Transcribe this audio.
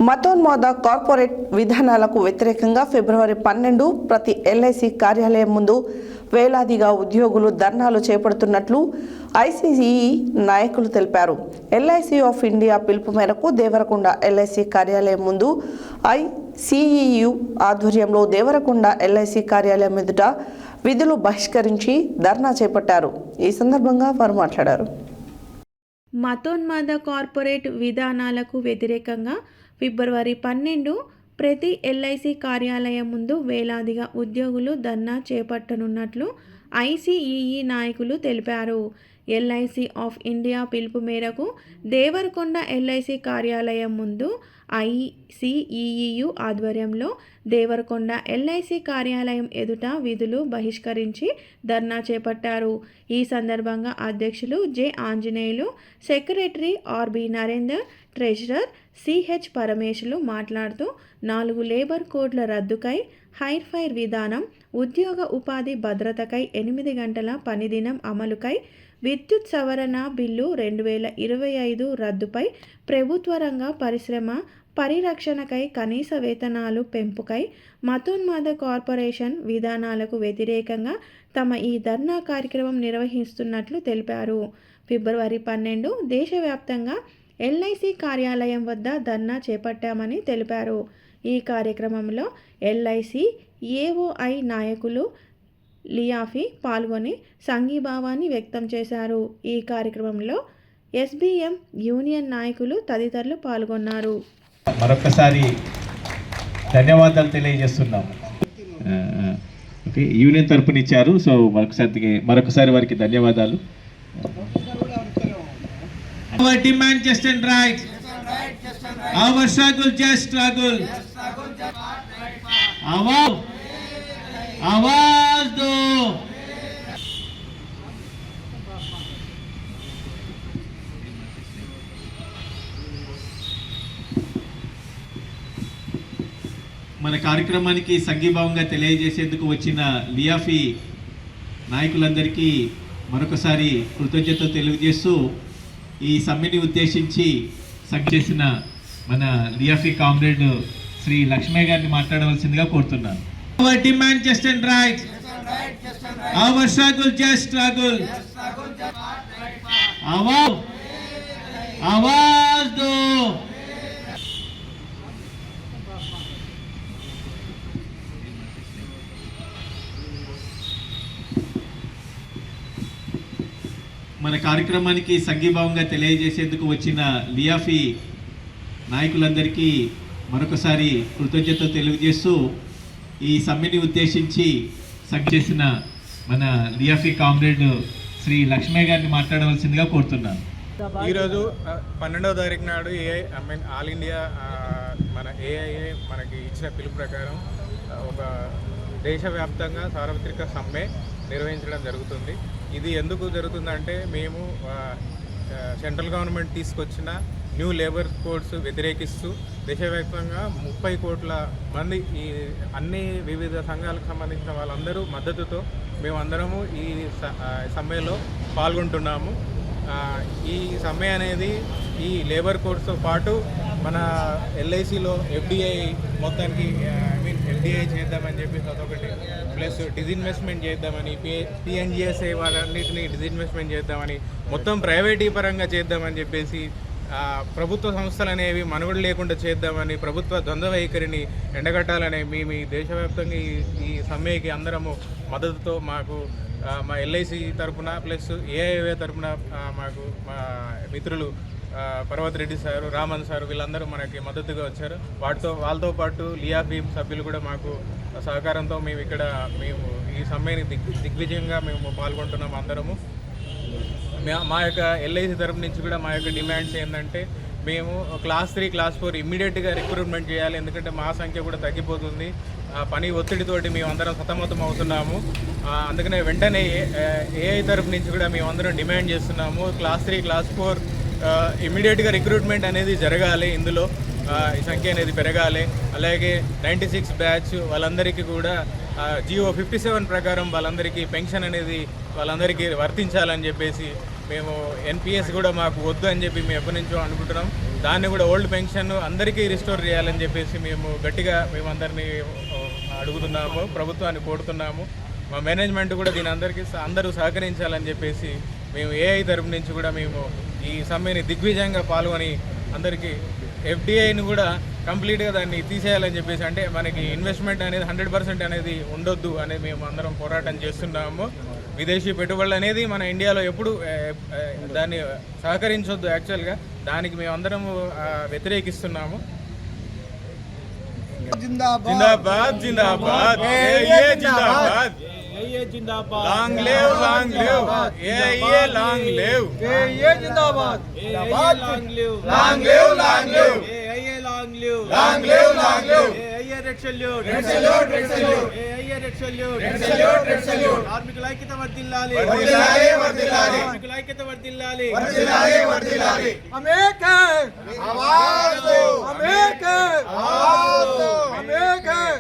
మతోన్మాద కార్పొరేట్ విధానాలకు వ్యతిరేకంగా ఫిబ్రవరి 12 ప్రతి ఎల్ఐసి కార్యాలయం ముందు వేలాదిగా ఉద్యోగులు ధర్నాలు చేపడుతున్నట్లు ఐసీఈఈ నాయకులు తెలిపారు. ఎల్ఐసి ఆఫ్ ఇండియా పిలుపు మేరకు దేవరకొండ ఎల్ఐసి కార్యాలయం ముందు ఐసీఈయు ఆధ్వర్యంలో దేవరకొండ ఎల్ఐసి కార్యాలయం ఎదుట విధులు బహిష్కరించి ధర్నా చేపట్టారు. ఈ సందర్భంగా వారు మాట్లాడారు. మతోన్మాద కార్పొరేట్ విధానాలకు వ్యతిరేకంగా ఫిబ్రవరి 12 ప్రతి ఎల్ఐసి కార్యాలయం ముందు వేలాదిగా ఉద్యోగులు ధర్నా చేపట్టనున్నట్లు ఐసీఈఈ నాయకులు తెలిపారు. ఎల్ఐసి ఆఫ్ ఇండియా పిలుపు మేరకు దేవరకొండ ఎల్ఐసి కార్యాలయం ముందు ఐసీఈఈయు ఆధ్వర్యంలో దేవరకొండ ఎల్ఐసి కార్యాలయం ఎదుట విధులు బహిష్కరించి ధర్నా చేపట్టారు. ఈ సందర్భంగా అధ్యక్షులు J Anjaneyulu, secretary RB Narender, treasurer CH Parameshulu మాట్లాడుతూ 4 లేబర్ కోడ్ల రద్దుకై, హైర్ ఫైర్ విధానం, ఉద్యోగ ఉపాధి భద్రతకై 8 గంటల పనిదినం అమలుకై, విద్యుత్ సవరణ బిల్లు 2025 రద్దుపై, ప్రభుత్వ రంగ పరిశ్రమ పరిరక్షణకై కనీస వేతనాలు పెంపుకై, మతోన్మాద కార్పొరేషన్ విధానాలకు వ్యతిరేకంగా తమ ఈ ధర్నా కార్యక్రమం నిర్వహిస్తున్నట్లు తెలిపారు. ఫిబ్రవరి 12 దేశవ్యాప్తంగా ఎల్ఐసి కార్యాలయం వద్ద ధర్నా చేపట్టామని తెలిపారు. ఈ కార్యక్రమంలో ఎల్ఐసి ఏఓఐ నాయకులు లియాఫీ పాల్గొని సంఘీభావాన్ని వ్యక్తం చేశారు. ఈ కార్యక్రమంలో ఎస్బిఎం యూనియన్ నాయకులు తదితరులు పాల్గొన్నారు. మరొకసారి ధన్యవాదాలు తెలియజేస్తున్నాము. Okay, union తరపునిచ్చారు. సో మరొకసారి వారికి ధన్యవాదాలు. Our demand just and right. Our struggle just struggle. आवाज दो. మన కార్యక్రమానికి సంఘీభావంగా తెలియజేసేందుకు వచ్చిన లియాఫీ నాయకులందరికీ మరొకసారి కృతజ్ఞతలు తెలియజేస్తూ ఈ సమ్మెని ఉద్దేశించి చేసిన మన లియాఫీ కామ్రేడ్ శ్రీ లక్ష్మయ్య గారిని మాట్లాడవలసిందిగా కోరుతున్నాను. Our demand just and right. Our struggle just struggle. आवाज दो. మన కార్యక్రమానికి సంఘీభావంగా తెలియజేసేందుకు వచ్చిన లియాఫీ నాయకులందరికీ మరొకసారి కృతజ్ఞతలు తెలియజేస్తూ ఈ సమ్మెని ఉద్దేశించి చేసిన మన లియాఫీ కామ్రేడ్ శ్రీ లక్ష్మయ్య గారిని మాట్లాడవలసిందిగా కోరుతున్నాను. ఈరోజు 12వ తారీఖు నాడు ఆల్ ఇండియా మన ఏఐఏ మనకి ఇచ్చిన పిలుపు ప్రకారం ఒక దేశవ్యాప్తంగా సార్వత్రిక సమ్మె నిర్వహించడం జరుగుతుంది. ఇది ఎందుకు జరుగుతుందంటే మేము సెంట్రల్ గవర్నమెంట్ తీసుకొచ్చిన న్యూ లేబర్ కోడ్స్ వ్యతిరేకిస్తూ దేశవ్యాప్తంగా 30 కోట్ల మంది ఈ అన్ని వివిధ సంఘాలకు సంబంధించిన వాళ్ళందరూ మద్దతుతో మేమందరము ఈ సమ్మెలో పాల్గొంటున్నాము. ఈ సమ్మె అనేది ఈ లేబర్ కోడ్స్తో పాటు మన ఎల్ఐసిలో ఎఫ్డిఐ మొత్తానికి ఎఫ్డిఐ చేద్దామని చెప్పేసి అదొకటి, ప్లస్ డిజిన్వెస్ట్మెంట్ చేద్దామని, పిఎన్జిఎస్ఐ వాళ్ళన్నింటినీ డిజిన్వెస్ట్మెంట్ చేద్దామని, మొత్తం ప్రైవేటీపరంగా చేద్దామని చెప్పేసి ప్రభుత్వ సంస్థలు అనేవి మనుగడ లేకుండా చేద్దామని, ప్రభుత్వ ద్వంద్వ వైఖరిని ఎండగట్టాలని మేము దేశవ్యాప్తంగా ఈ సమ్మెకి అందరము మద్దతుతో మాకు మా ఎల్ఐసి తరఫున ప్లస్ ఏఐఏ తరఫున మాకు మా మిత్రులు పర్వత్ రెడ్డి సారు, రామన్ సారు వీళ్ళందరూ మనకి మద్దతుగా వచ్చారు. వాళ్ళతో పాటు లియాఫీ సభ్యులు కూడా మాకు సహకారంతో మేము ఈ సమ్మెని దిగ్విజయంగా మేము పాల్గొంటున్నాము. అందరము మా యొక్క ఎల్ఐసి తరఫు నుంచి కూడా మా యొక్క డిమాండ్స్ ఏంటంటే మేము క్లాస్ 3, క్లాస్ 4 ఇమ్మీడియట్గా రిక్రూట్మెంట్ చేయాలి. ఎందుకంటే మా సంఖ్య కూడా తగ్గిపోతుంది. పని ఒత్తిడితోటి మేమందరం సతమతం అవుతున్నాము. అందుకనే వెంటనే ఏఐ తరఫు నుంచి కూడా మేమందరం డిమాండ్ చేస్తున్నాము. క్లాస్ 3, క్లాస్ 4 ఇమ్మీడియట్గా రిక్రూట్మెంట్ అనేది జరగాలి. ఇందులో ఈ సంఖ్య అనేది పెరగాలి. అలాగే 96 బ్యాచ్ వాళ్ళందరికీ కూడా GO 57 ప్రకారం వాళ్ళందరికీ పెన్షన్ అనేది వాళ్ళందరికీ వర్తించాలని చెప్పేసి మేము ఎన్పిఎస్ కూడా మాకు వద్దు అని చెప్పి మేము ఎప్పటి నుంచో అనుకుంటున్నాం. దాన్ని కూడా ఓల్డ్ పెన్షన్ అందరికీ రిస్టోర్ చేయాలని చెప్పేసి మేమందరినీ అడుగుతున్నాము, ప్రభుత్వాన్ని కోరుతున్నాము. మా మేనేజ్మెంట్ కూడా దీని అందరూ సహకరించాలని చెప్పేసి మేము ఏఐ తరపు నుంచి కూడా మేము ఈ సమ్మెని దిగ్విజయంగా పాల్గొని అందరికీ ఎఫ్డిఐని కూడా కంప్లీట్గా దాన్ని తీసేయాలని చెప్పేసి, అంటే మనకి ఇన్వెస్ట్మెంట్ అనేది 100% అనేది ఉండొద్దు అనేది మేము అందరం పోరాటం చేస్తున్నాము. విదేశీ పెట్టుబడులు అనేది మన ఇండియాలో ఎప్పుడు దాన్ని సహకరించొద్దు. యాక్చువల్గా దానికి మేము అందరం వ్యతిరేకిస్తున్నాము. జిందాబాద్ జిందాబాద్ జిందాబాద్ long live long live AIA long live జిందాబాద్ long live long live long live AIA long live long live long live AIA red salute AIA red salute కార్మికుల ఐక్యత వర్ధిల్లాలి కార్మికుల ఐక్యత వర్ధిల్లాలి అమేకర్ ఆవాజ్ దో అమేకర్ ఆవాజ్ దో అమేకర్